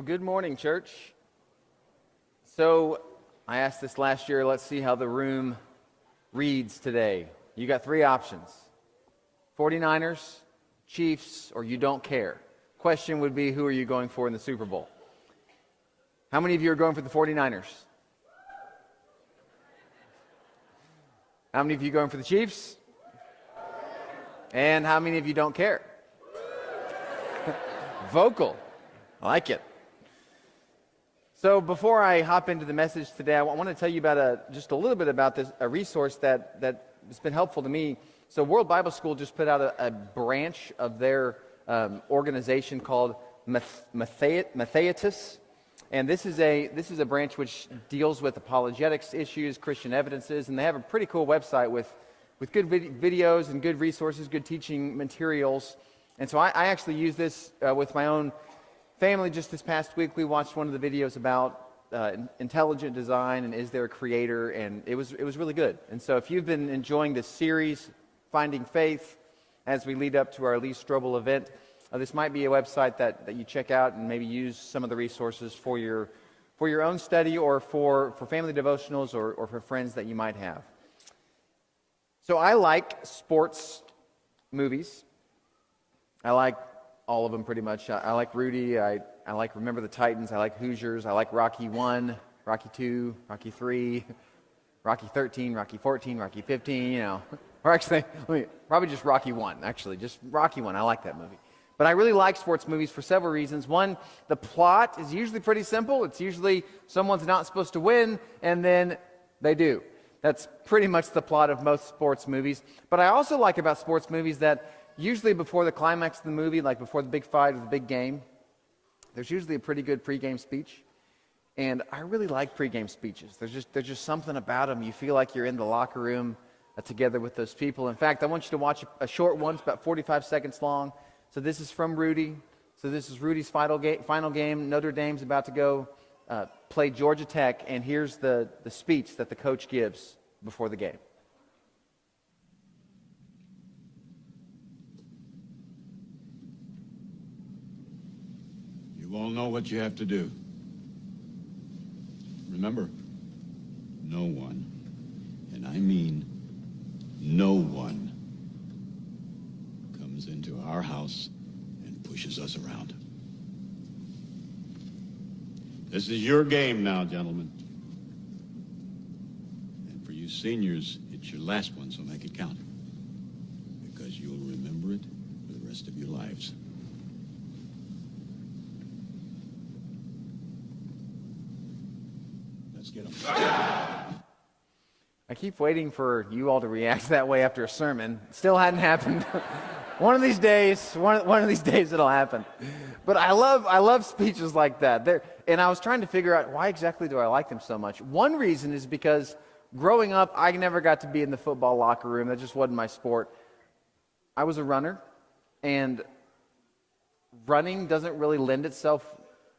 Well, good morning, church. So, I asked this last year, let's see how the room reads today. You got three options: 49ers, Chiefs, or you don't care. Question would be, who are you going for in the Super Bowl? How many of you are going for the 49ers? How many of you are going for the Chiefs? And how many of you don't care? Vocal. I like it. So before I hop into the message today, I want to tell you about just a little bit about a resource that has been helpful to me. So World Bible School just put out a branch of their organization called Matheitas, and this is a branch which deals with apologetics issues, Christian evidences, and they have a pretty cool website with good videos and good resources, good teaching materials. And so I actually use this with my own family. Just this past week, we watched one of the videos about intelligent design and is there a creator, and it was really good. And so if you've been enjoying this series, Finding Faith, as we lead up to our Lee Strobel event, this might be a website that you check out and maybe use some of the resources for your own study or for family devotionals or for friends that you might have. So I like sports movies. I like all of them pretty much. I like Rudy. I like Remember the Titans. I like Hoosiers. I like Rocky 1, Rocky 2, Rocky 3, Rocky 13, Rocky 14, Rocky 15, Or actually, probably just Rocky 1, actually. Just Rocky 1. I like that movie. But I really like sports movies for several reasons. One, the plot is usually pretty simple. It's usually someone's not supposed to win, and then they do. That's pretty much the plot of most sports movies. But I also like about sports movies that usually before the climax of the movie, like before the big fight or the big game, there's usually a pretty good pregame speech. And I really like pregame speeches. There's just something about them. You feel like you're in the locker room together with those people. In fact, I want you to watch a short one. It's about 45 seconds long. So this is from Rudy. So this is Rudy's final game. Notre Dame's about to go play Georgia Tech. And here's the speech that the coach gives before the game. You all know what you have to do. Remember, no one, and I mean no one, comes into our house and pushes us around. This is your game now, gentlemen. And for you seniors, it's your last one, so make it count. Because you'll remember it for the rest of your lives. Let's get them. I keep waiting for you all to react that way after a sermon. It still hadn't happened. One of these days it'll happen. But I love speeches like that. And I was trying to figure out, why exactly do I like them so much? One reason is because growing up, I never got to be in the football locker room. That just wasn't my sport. I was a runner, and running doesn't really lend itself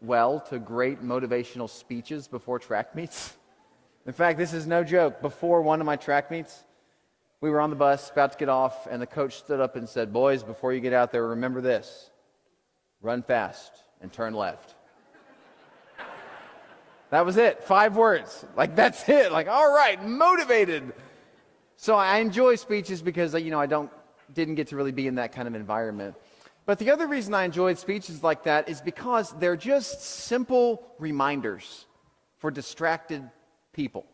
well to great motivational speeches before track meets. In fact, this is no joke. Before one of my track meets, we were on the bus, about to get off, and the coach stood up and said, "Boys, before you get out there, remember this. Run fast and turn left." That was it. 5 words. That's it. All right, motivated. So I enjoy speeches because, I didn't get to really be in that kind of environment. But the other reason I enjoyed speeches like that is because they're just simple reminders for distracted people.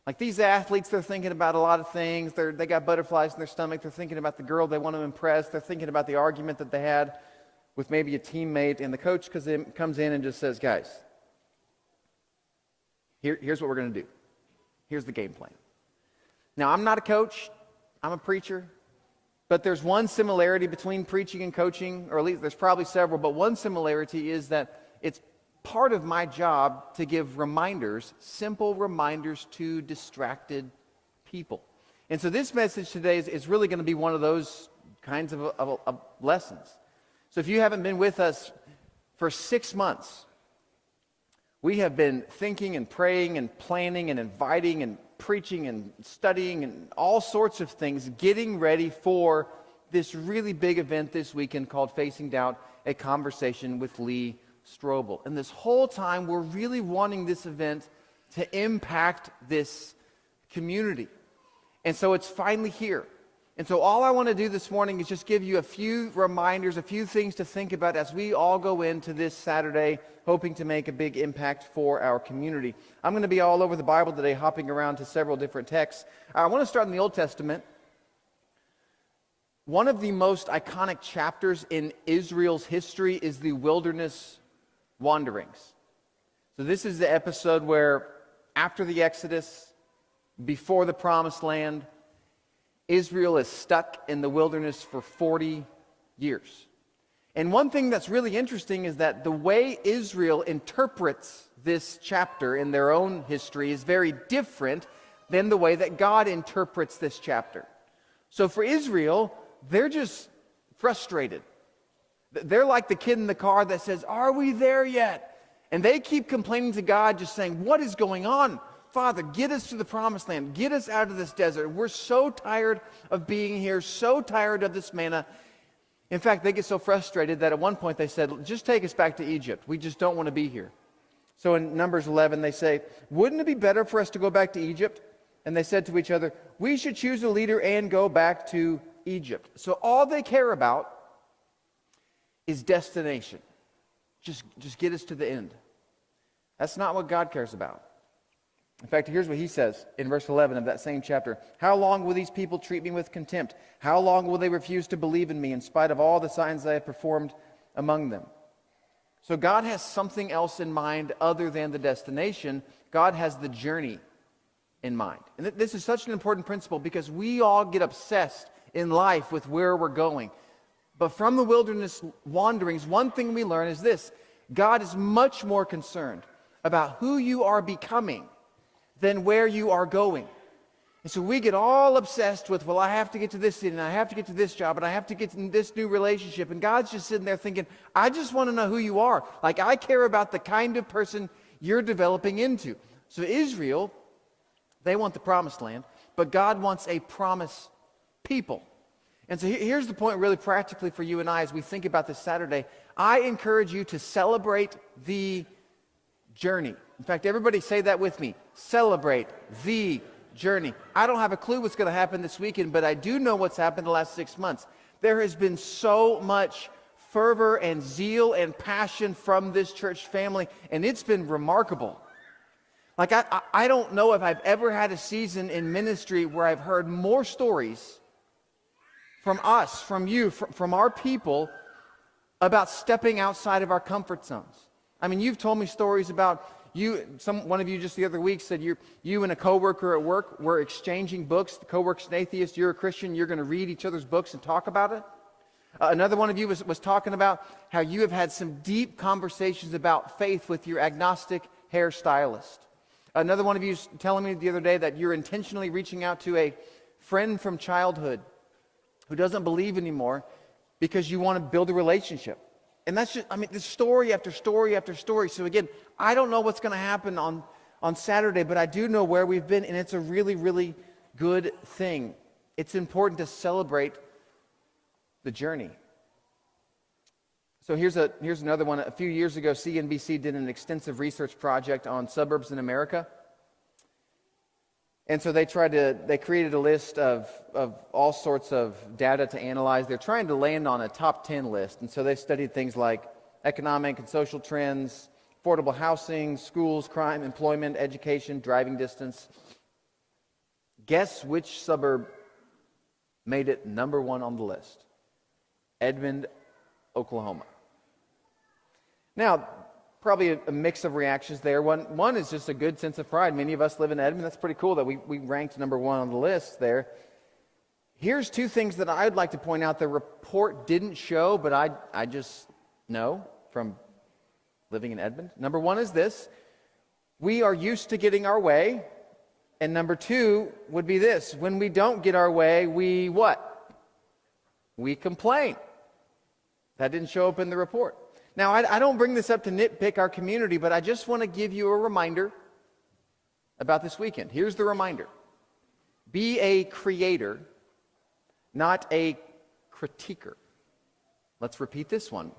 Like these athletes, they're thinking about a lot of things. They got butterflies in their stomach. They're thinking about the girl they want to impress. They're thinking about the argument that they had with maybe a teammate. And the coach comes in and just says, "Guys, here's what we're going to do. Here's the game plan." Now, I'm not a coach. I'm a preacher. But there's one similarity between preaching and coaching, or at least there's probably several, but one similarity is that it's part of my job to give reminders, simple reminders to distracted people. And so this message today is really going to be one of those kinds of lessons. So if you haven't been with us for 6 months, we have been thinking and praying and planning and inviting and preaching and studying and all sorts of things, getting ready for this really big event this weekend called Facing Doubt, a conversation with Lee Strobel. And this whole time, we're really wanting this event to impact this community. And so it's finally here. And so all I want to do this morning is just give you a few reminders, a few things to think about as we all go into this Saturday, hoping to make a big impact for our community. I'm going to be all over the Bible today, hopping around to several different texts. I want to start in the Old Testament. One of the most iconic chapters in Israel's history is the wilderness wanderings. So this is the episode where after the Exodus, before the Promised Land, Israel is stuck in the wilderness for 40 years. And one thing that's really interesting is that the way Israel interprets this chapter in their own history is very different than the way that God interprets this chapter. So for Israel, they're just frustrated. They're like the kid in the car that says, "Are we there yet?" And they keep complaining to God, just saying, "What is going on? Father, get us to the Promised Land. Get us out of this desert. We're so tired of being here, so tired of this manna." In fact, they get so frustrated that at one point they said, "Just take us back to Egypt. We just don't want to be here." So in Numbers 11, they say, "Wouldn't it be better for us to go back to Egypt?" And they said to each other, "We should choose a leader and go back to Egypt." So all they care about is destination. Just get us to the end. That's not what God cares about. In fact, here's what he says in verse 11 of that same chapter. "How long will these people treat me with contempt? How long will they refuse to believe in me in spite of all the signs I have performed among them?" So God has something else in mind other than the destination. God has the journey in mind. And this is such an important principle because we all get obsessed in life with where we're going. But from the wilderness wanderings, one thing we learn is this: God is much more concerned about who you are becoming than where you are going. And so we get all obsessed with, well, I have to get to this city, and I have to get to this job, and I have to get in this new relationship. And God's just sitting there thinking, I just want to know who you are. Like, I care about the kind of person you're developing into. So Israel, they want the Promised Land, but God wants a promised people. And so here's the point really practically for you and I as we think about this Saturday. I encourage you to celebrate the journey. In fact, everybody say that with me. Celebrate the journey. I don't have a clue what's going to happen this weekend, but I do know what's happened the last 6 months. There has been so much fervor and zeal and passion from this church family, and it's been remarkable. Like, I don't know if I've ever had a season in ministry where I've heard more stories from us, from you, from our people about stepping outside of our comfort zones. I mean, you've told me stories about one of you just the other week said you and a coworker at work were exchanging books. The coworker's an atheist, you're a Christian, you're going to read each other's books and talk about it. Another one of you was talking about how you have had some deep conversations about faith with your agnostic hairstylist. Another one of you is telling me the other day that you're intentionally reaching out to a friend from childhood who doesn't believe anymore because you want to build a relationship. And that's just, there's story after story after story. So again, I don't know what's going to happen on Saturday, but I do know where we've been, and it's a really, really good thing. It's important to celebrate the journey. So here's another one. A few years ago, CNBC did an extensive research project on suburbs in America. And so they created a list of all sorts of data to analyze. They're trying to land on a top 10 list. And so they studied things like economic and social trends, affordable housing, schools, crime, employment, education, driving distance. Guess which suburb made it number one on the list? Edmond, Oklahoma. Now, probably a mix of reactions there. One is just a good sense of pride. Many of us live in Edmond. That's pretty cool that we ranked number one on the list there. Here's two things that I'd like to point out the report didn't show, but I just know from living in Edmond. Number one is this: we are used to getting our way. And number two would be this: when we don't get our way, we what? We complain. That didn't show up in the report. Now, I don't bring this up to nitpick our community, but I just want to give you a reminder about this weekend. Here's the reminder. Be a creator, not a critiquer. Let's repeat this one.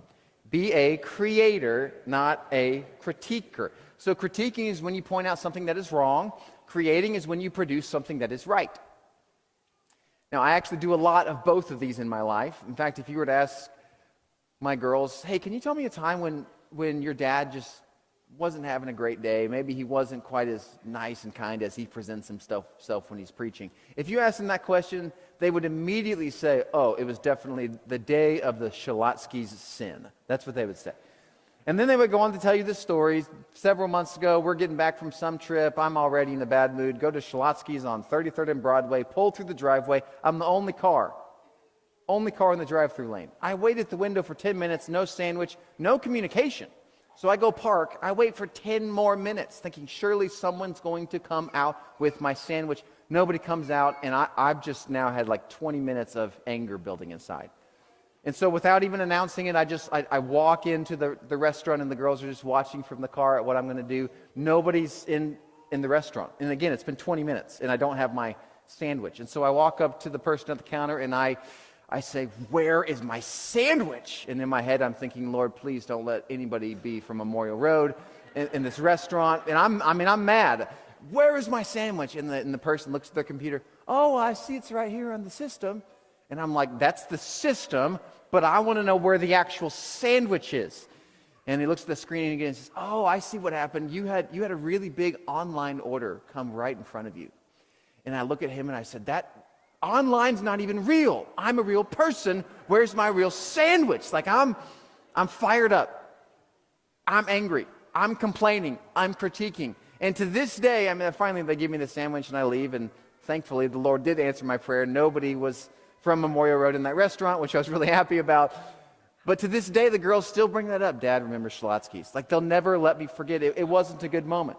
Be a creator, not a critiquer. So critiquing is when you point out something that is wrong. Creating is when you produce something that is right. Now, I actually do a lot of both of these in my life. In fact, if you were to ask my girls, hey, can you tell me a time when your dad just wasn't having a great day? Maybe he wasn't quite as nice and kind as he presents himself when he's preaching. If you ask them that question, they would immediately say, oh, it was definitely the day of the Shalotsky's sin. That's what they would say. And then they would go on to tell you the stories. Several months ago, we're getting back from some trip. I'm already in a bad mood. Go to Shalotsky's on 33rd and Broadway. Pull through the driveway. I'm the only car in the drive-through lane. I wait at the window for 10 minutes, no sandwich, no communication. So I go park. I wait for 10 more minutes, thinking surely someone's going to come out with my sandwich. Nobody comes out, and I've just now had like 20 minutes of anger building inside. And so without even announcing it, I walk into the restaurant, and the girls are just watching from the car at what I'm going to do. Nobody's in the restaurant. And again, it's been 20 minutes, and I don't have my sandwich. And so I walk up to the person at the counter, and I say, where is my sandwich? And in my head, I'm thinking, Lord, please don't let anybody be from Memorial Road in this restaurant. And I'm mad. Where is my sandwich? And the person looks at their computer. Oh, I see it's right here on the system. And I'm like, that's the system, but I want to know where the actual sandwich is. And he looks at the screen again and says, oh, I see what happened. You had a really big online order come right in front of you. And I look at him and I said, that online's not even real. I'm a real person. Where's my real sandwich? Like I'm fired up. I'm angry. I'm complaining. I'm critiquing. And to this day, finally they give me the sandwich and I leave. And thankfully, the Lord did answer my prayer. Nobody was from Memorial Road in that restaurant, which I was really happy about. But to this day, the girls still bring that up. Dad, remember Shalotsky's. Like they'll never let me forget it. It wasn't a good moment.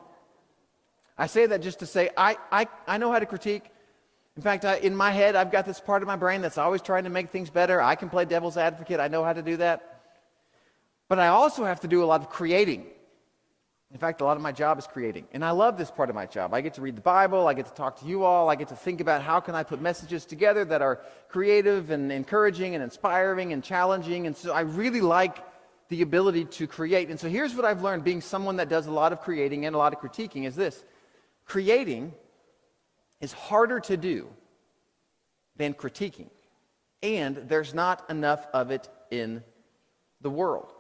I say that just to say I know how to critique. In fact, in my head, I've got this part of my brain that's always trying to make things better. I can play devil's advocate. I know how to do that. But I also have to do a lot of creating. In fact, a lot of my job is creating. And I love this part of my job. I get to read the Bible. I get to talk to you all. I get to think about how can I put messages together that are creative and encouraging and inspiring and challenging. And so I really like the ability to create. And so here's what I've learned, being someone that does a lot of creating and a lot of critiquing, is this. Creating is harder to do than critiquing. And there's not enough of it in the world.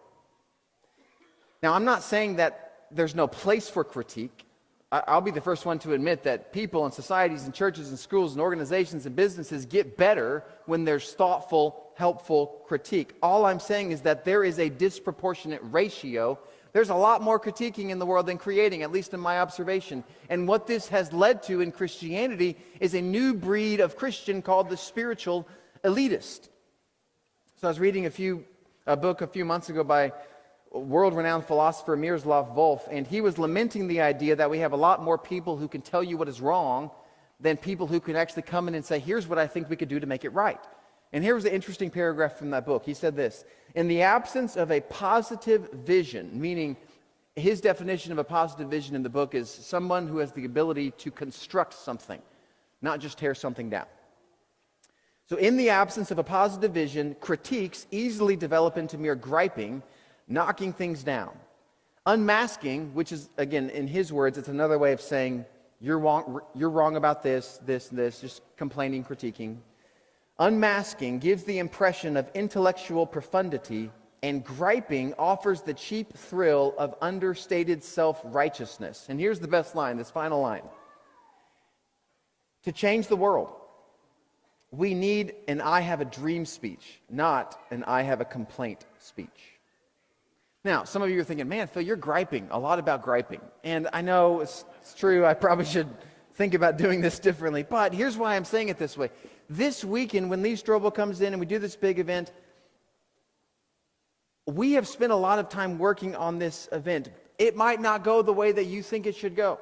Now, I'm not saying that there's no place for critique. I'll be the first one to admit that people and societies and churches and schools and organizations and businesses get better when there's thoughtful, helpful critique. All I'm saying is that there is a disproportionate ratio. There's a lot more critiquing in the world than creating, at least in my observation. And what this has led to in Christianity is a new breed of Christian called the spiritual elitist. So I was reading a book a few months ago by world-renowned philosopher Miroslav Volf, and he was lamenting the idea that we have a lot more people who can tell you what is wrong than people who can actually come in and say, here's what I think we could do to make it right. And here was an interesting paragraph from that book. He said this: in the absence of a positive vision, meaning his definition of a positive vision in the book is someone who has the ability to construct something, not just tear something down. So in the absence of a positive vision, critiques easily develop into mere griping, knocking things down. Unmasking, which is, again, in his words, it's another way of saying, you're wrong about this, just complaining, critiquing. Unmasking gives the impression of intellectual profundity, and griping offers the cheap thrill of understated self-righteousness. And here's the best line, this final line. To change the world, we need an I have a dream speech, not an I have a complaint speech. Now, some of you are thinking, man, Phil, you're griping a lot about griping. And I know it's true, I probably should think about doing this differently, but here's why I'm saying it this way. This weekend, when Lee Strobel comes in and we do this big event, we have spent a lot of time working on this event. It might not go the way that you think it should go.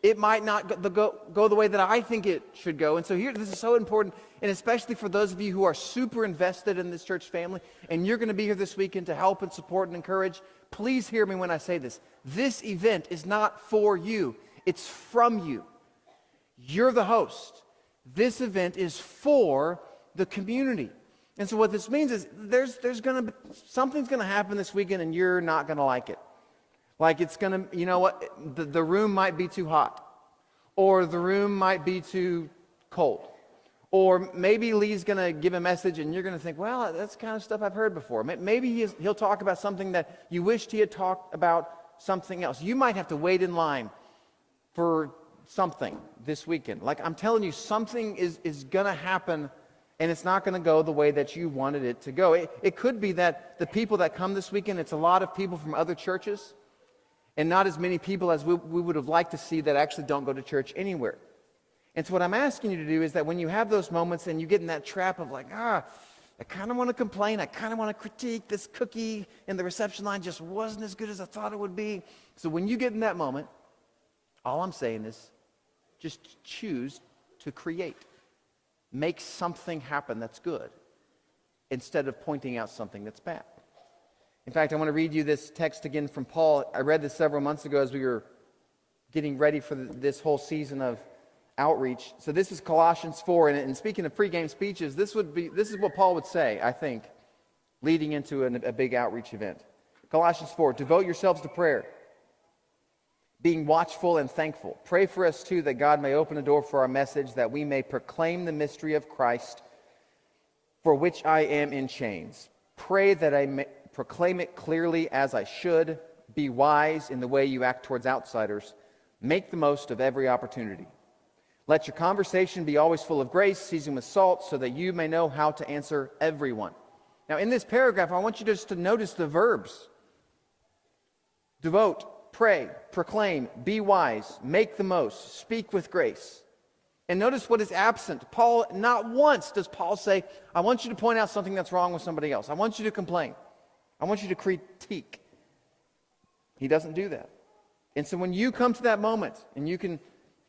It might not go the way that I think it should go. And so this is so important, and especially for those of you who are super invested in this church family, and you're going to be here this weekend to help and support and encourage, please hear me when I say this. This event is not for you. It's from you. You're the host. This event is for the community. And so what this means is something's going to happen this weekend and you're not going to like it. Like it's going to, you know what, the room might be too hot, or the room might be too cold, or maybe Lee's going to give a message and you're going to think, well, that's the kind of stuff I've heard before. Maybe he'll talk about something that you wished he had talked about something else. You might have to wait in line for something this weekend. Like I'm telling you, something is going to happen and it's not going to go the way that you wanted it to go. It could be that the people that come this weekend, it's a lot of people from other churches and not as many people as we would have liked to see that actually don't go to church anywhere. And so what I'm asking you to do is that when you have those moments and you get in that trap of like, I kind of want to complain, I kind of want to critique, this cookie in the reception line just wasn't as good as I thought it would be. So when you get in that moment, all I'm saying is just choose to create. Make something happen that's good instead of pointing out something that's bad. In fact, I want to read you this text again from Paul. I read this several months ago as we were getting ready for this whole season of outreach. So this is Colossians 4, and speaking of pregame speeches, this is what Paul would say, I think, leading into a big outreach event. Colossians 4, devote yourselves to prayer, being watchful and thankful. Pray for us too that God may open a door for our message, that we may proclaim the mystery of Christ, for which I am in chains. Pray that I may proclaim it clearly as I should. Be wise in the way you act towards outsiders. Make the most of every opportunity. Let your conversation be always full of grace, seasoned with salt, so that you may know how to answer everyone. Now, in this paragraph, I want you just to notice the verbs. Devote, pray, proclaim, be wise, make the most, speak with grace. And notice what is absent. Paul, not once does Paul say, I want you to point out something that's wrong with somebody else. I want you to complain. I want you to critique. He doesn't do that. And so when you come to that moment, and you can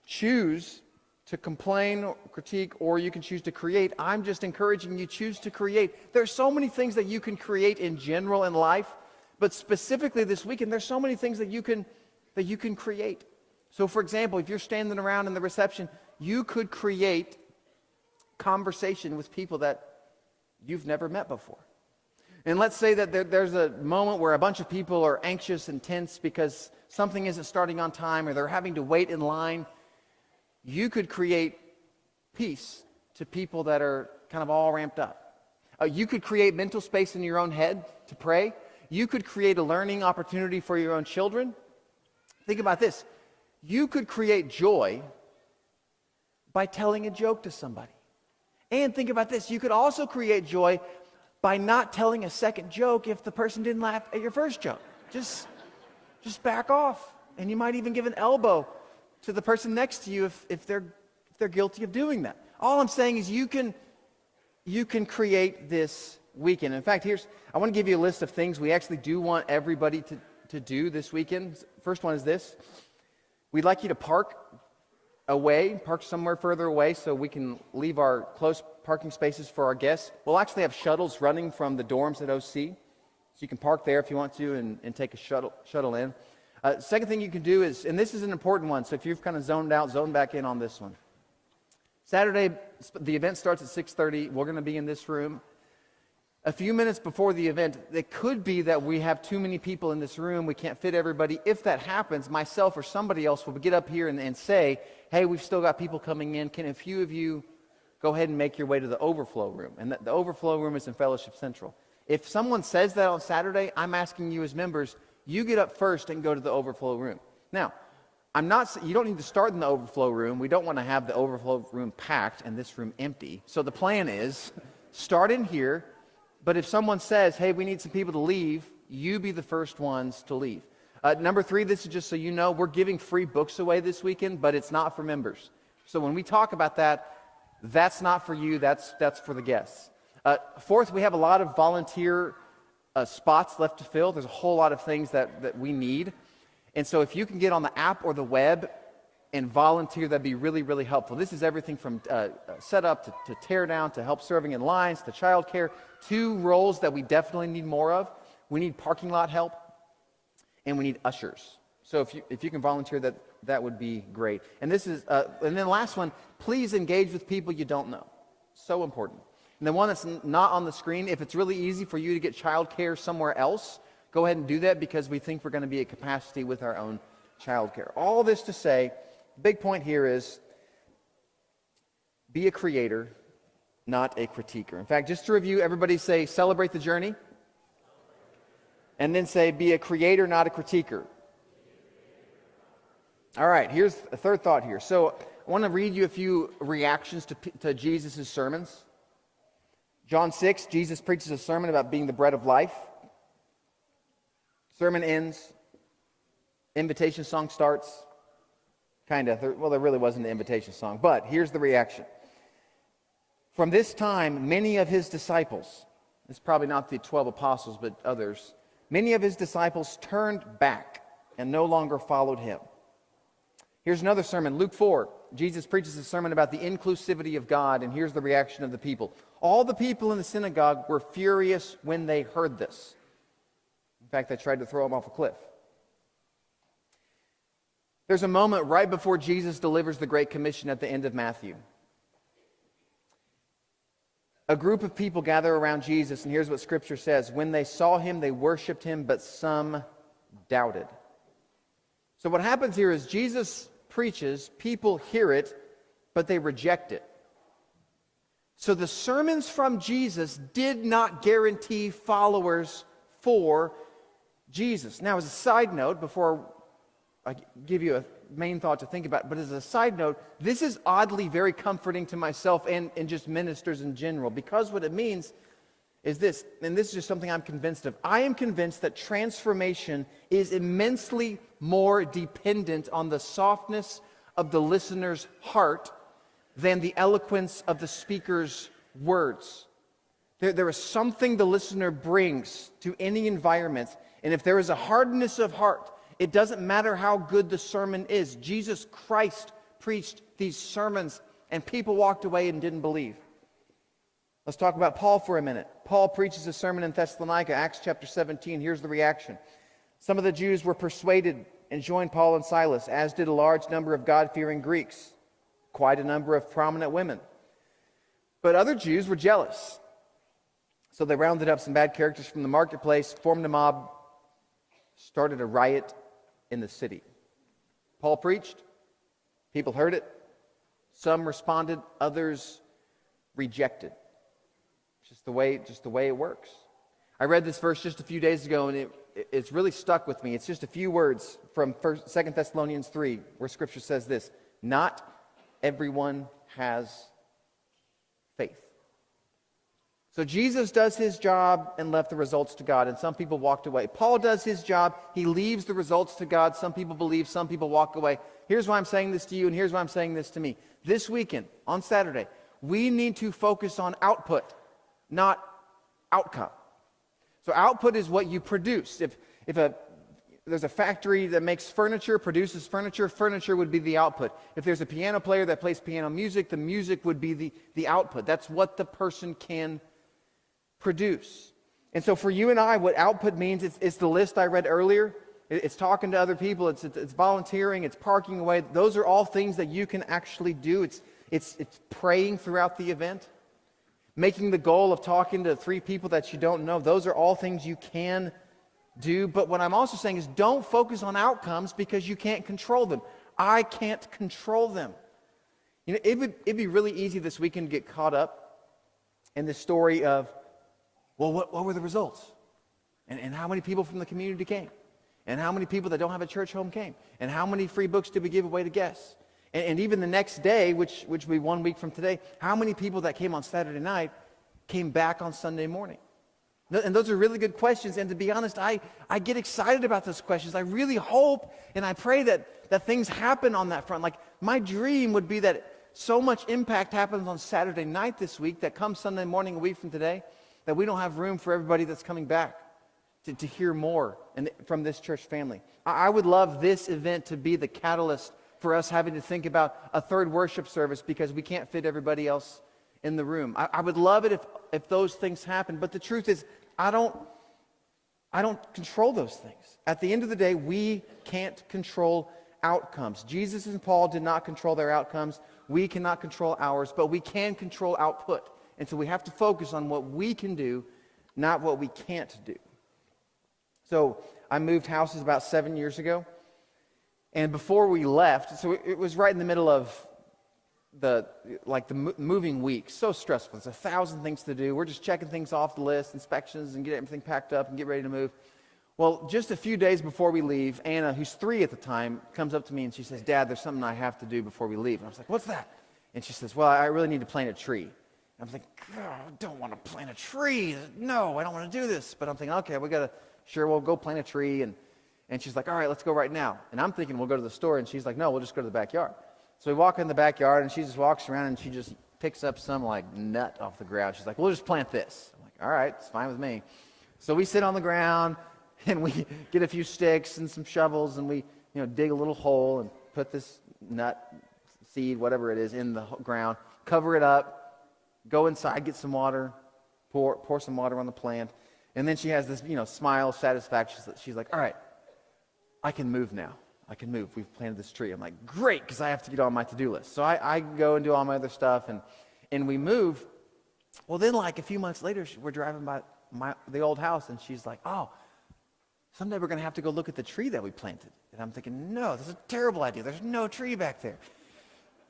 choose to complain, or critique, or you can choose to create, I'm just encouraging you, choose to create. There are so many things that you can create in general in life, but specifically this weekend, there's so many things that you can create. So for example, if you're standing around in the reception, you could create conversation with people that you've never met before. And let's say that there's a moment where a bunch of people are anxious and tense because something isn't starting on time or they're having to wait in line. You could create peace to people that are kind of all ramped up. You could create mental space in your own head to pray. You could create a learning opportunity for your own children. Think about this. You could create joy by telling a joke to somebody. And think about this. You could also create joy by not telling a second joke if the person didn't laugh at your first joke. Just back off. And you might even give an elbow to the person next to you if they're guilty of doing that. All I'm saying is you can create this weekend. In fact, I want to give you a list of things we actually do want everybody to do this weekend. First one is this. We'd like you to park somewhere further away so we can leave our close parking spaces for our guests. We'll actually have shuttles running from the dorms at OC. So you can park there if you want to and take a shuttle in. Second thing you can do is, and this is an important one, so if you've kind of zoned out, zone back in on this one. Saturday, the event starts at 6:30. We're going to be in this room. A few minutes before the event, it could be that we have too many people in this room. We can't fit everybody. If that happens, myself or somebody else will get up here and say, hey, we've still got people coming in. Can a few of you go ahead and make your way to the overflow room? And the overflow room is in Fellowship Central. If someone says that on Saturday, I'm asking you as members, you get up first and go to the overflow room. Now, you don't need to start in the overflow room. We don't want to have the overflow room packed and this room empty. So the plan is, start in here, but if someone says, hey, we need some people to leave, you be the first ones to leave. Number 3, this is just so you know, we're giving free books away this weekend, but it's not for members. So when we talk about that, that's not for you, that's for the guests. Fourth, we have a lot of volunteer spots left to fill. There's a whole lot of things that we need. And so if you can get on the app or the web and volunteer, that'd be really, really helpful. This is everything from setup to tear down to help serving in lines to childcare. 2 roles that we definitely need more of. We need parking lot help and we need ushers. So if you can volunteer, that would be great. And this is and then the last one, please engage with people you don't know. So important. And the one that's not on the screen, if it's really easy for you to get childcare somewhere else, go ahead and do that because we think we're going to be at capacity with our own childcare. All this to say, the big point here is be a creator, not a critiquer. In fact, just to review, everybody say celebrate the journey. And then say be a creator, not a critiquer. All right, here's a third thought here. So I want to read you a few reactions to Jesus' sermons. John 6, Jesus preaches a sermon about being the bread of life. Sermon ends. Invitation song starts. Kind of. Well, there really wasn't an invitation song. But here's the reaction. From this time, many of his disciples, it's probably not the 12 apostles, but others, many of his disciples turned back and no longer followed him. Here's another sermon, Luke 4. Jesus preaches a sermon about the inclusivity of God, and here's the reaction of the people. All the people in the synagogue were furious when they heard this. In fact, they tried to throw him off a cliff. There's a moment right before Jesus delivers the Great Commission at the end of Matthew. A group of people gather around Jesus, and here's what Scripture says. When they saw him, they worshiped him, but some doubted. So what happens here is Jesus preaches, people hear it, but they reject it. So the sermons from Jesus did not guarantee followers for Jesus. Now, as a side note, before I give you a main thought to think about, but as a side note, this is oddly very comforting to myself and just ministers in general, because what it means is this, and this is just something I'm convinced of. I am convinced that transformation is immensely more dependent on the softness of the listener's heart than the eloquence of the speaker's words. There is something the listener brings to any environment, and if there is a hardness of heart, it doesn't matter how good the sermon is. Jesus Christ preached these sermons, and people walked away and didn't believe. Let's talk about Paul for a minute. Paul preaches a sermon in Thessalonica, Acts chapter 17. Here's the reaction. Some of the Jews were persuaded and joined Paul and Silas, as did a large number of God-fearing Greeks, quite a number of prominent women. But other Jews were jealous. So they rounded up some bad characters from the marketplace, formed a mob, started a riot in the city. Paul preached. People heard it. Some responded. Others rejected. Just the way it works. I read this verse just a few days ago, and it's really stuck with me. It's just a few words from 2 Thessalonians 3, where Scripture says this: not everyone has faith. So Jesus does his job and left the results to God, and some people walked away. Paul does his job. He leaves the results to God. Some people believe, some people walk away. Here's why I'm saying this to you, and here's why I'm saying this to me. This weekend, on Saturday, we need to focus on output, not outcome. So output is what you produce. If there's a factory that makes furniture, produces furniture, furniture would be the output. If there's a piano player that plays piano music, the music would be the output. That's what the person can produce. And so for you and I, what output means, it's the list I read earlier. It's talking to other people. It's volunteering. It's parking away. Those are all things that you can actually do. It's praying throughout the event. Making the goal of talking to 3 people that you don't know. Those are all things you can do. But what I'm also saying is don't focus on outcomes because you can't control them. I can't control them. You know, it'd be really easy this weekend to get caught up in the story of, well, what were the results? And how many people from the community came? And how many people that don't have a church home came? And how many free books did we give away to guests? And even the next day, which will be 1 week from today, how many people that came on Saturday night came back on Sunday morning? And those are really good questions. And to be honest, I get excited about those questions. I really hope and I pray that things happen on that front. Like my dream would be that so much impact happens on Saturday night this week that come Sunday morning, a week from today, that we don't have room for everybody that's coming back to hear more from this church family. I would love this event to be the catalyst for us having to think about a third worship service because we can't fit everybody else in the room. I would love it if those things happen, but the truth is I don't control those things. At the end of the day, we can't control outcomes. Jesus and Paul did not control their outcomes. We cannot control ours, but we can control output. And so we have to focus on what we can do, not what we can't do. So I moved houses about 7 years ago. And before we left, so it was right in the middle of the moving week. So stressful. There's 1,000 things to do. We're just checking things off the list, inspections, and get everything packed up and get ready to move. Well, just a few days before we leave, Anna, who's 3 at the time, comes up to me and she says, "Dad, there's something I have to do before we leave." And I was like, "What's that?" And she says, "Well, I really need to plant a tree." And I was like, "I don't want to plant a tree. No, I don't want to do this." But I'm thinking, okay, we'll go plant a tree. And she's like, "All right, let's go right now." And I'm thinking we'll go to the store. And she's like, "No, we'll just go to the backyard." So we walk in the backyard and she just walks around and she just picks up some nut off the ground. She's like, "We'll just plant this." I'm like, "All right, it's fine with me." So we sit on the ground and we get a few sticks and some shovels and we dig a little hole and put this nut, seed, whatever it is, in the ground, cover it up, go inside, get some water, pour some water on the plant. And then she has this, smile of satisfaction. She's like, "All right, I can move now. I can move. We've planted this tree." I'm like, "Great," because I have to get on my to-do list. So I go and do all my other stuff, and we move. Well, then a few months later, we're driving by the old house, and she's like, "Oh, someday we're going to have to go look at the tree that we planted." And I'm thinking, no, this is a terrible idea. There's no tree back there.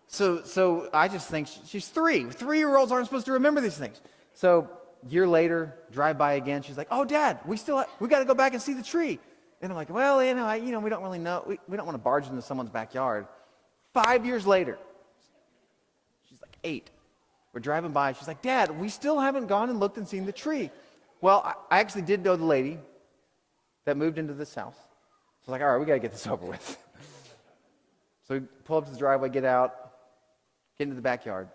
So I just think she's 3. 3-year-olds aren't supposed to remember these things. So year later, drive by again. She's like, "Oh, Dad, we got to go back and see the tree." And I'm like, "Well, we don't really know. We don't want to barge into someone's backyard." 5 years later, she's like 8. We're driving by. She's like, "Dad, we still haven't gone and looked and seen the tree." Well, I actually did know the lady that moved into this house. So I was like, "All right, we got to get this over with." So we pull up to the driveway, get out, get into the backyard.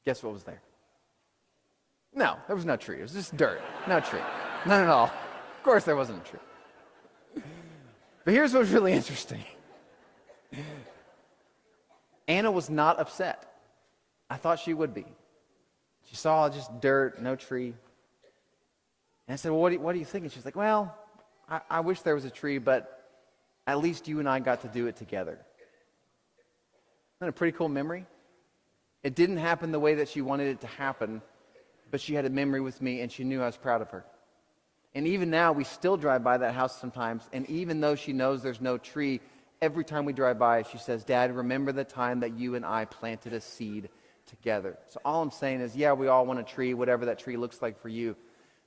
Guess what was there? No, there was no tree. It was just dirt. No tree. None at all. Of course there wasn't a tree. But here's what's really interesting. Anna was not upset. I thought she would be. She saw just dirt, no tree. And I said, "Well, what do you think?" And she's like, "Well, I wish there was a tree, but at least you and I got to do it together." Isn't that a pretty cool memory? It didn't happen the way that she wanted it to happen, but she had a memory with me, and she knew I was proud of her. And even now, we still drive by that house sometimes, and even though she knows there's no tree, every time we drive by, she says, "Dad, remember the time that you and I planted a seed together?" So all I'm saying is, yeah, we all want a tree, whatever that tree looks like for you.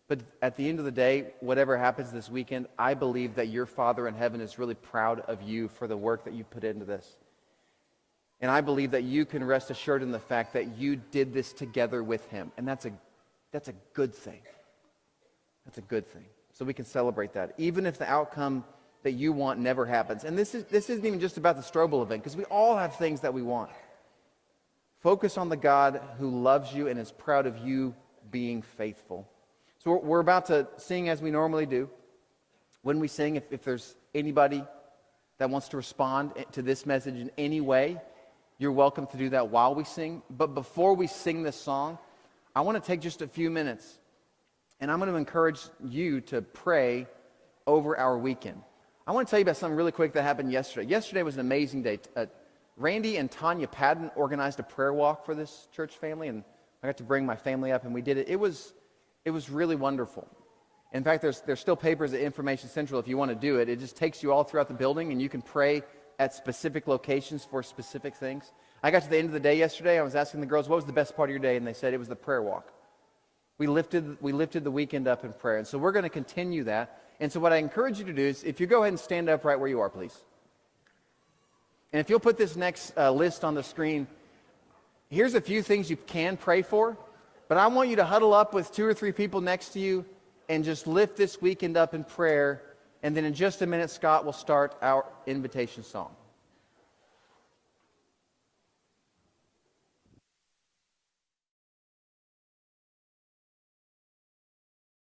But at the end of the day, whatever happens this weekend, I believe that your Father in heaven is really proud of you for the work that you put into this. And I believe that you can rest assured in the fact that you did this together with him. And that's a good thing. That's a good thing. So we can celebrate that, even if the outcome that you want never happens. And this isn't even just about the Strobel event, because we all have things that we want. Focus on the God who loves you and is proud of you being faithful. So we're about to sing as we normally do. When we sing, if there's anybody that wants to respond to this message in any way, you're welcome to do that while we sing. But before we sing this song, I want to take just a few minutes, and I'm going to encourage you to pray over our weekend. I want to tell you about something really quick that happened yesterday. Yesterday was an amazing day. Randy and Tanya Padden organized a prayer walk for this church family, and I got to bring my family up, and we did it. It was really wonderful. In fact, there's still papers at Information Central if you want to do it. It just takes you all throughout the building, and you can pray at specific locations for specific things. I got to the end of the day yesterday. I was asking the girls, "What was the best part of your day?" And they said it was the prayer walk. We lifted the weekend up in prayer. And so we're going to continue that. And so what I encourage you to do is, if you go ahead and stand up right where you are, please. And if you'll put this next list on the screen, here's a few things you can pray for. But I want you to huddle up with 2 or 3 people next to you and just lift this weekend up in prayer. And then in just a minute, Scott will start our invitation song.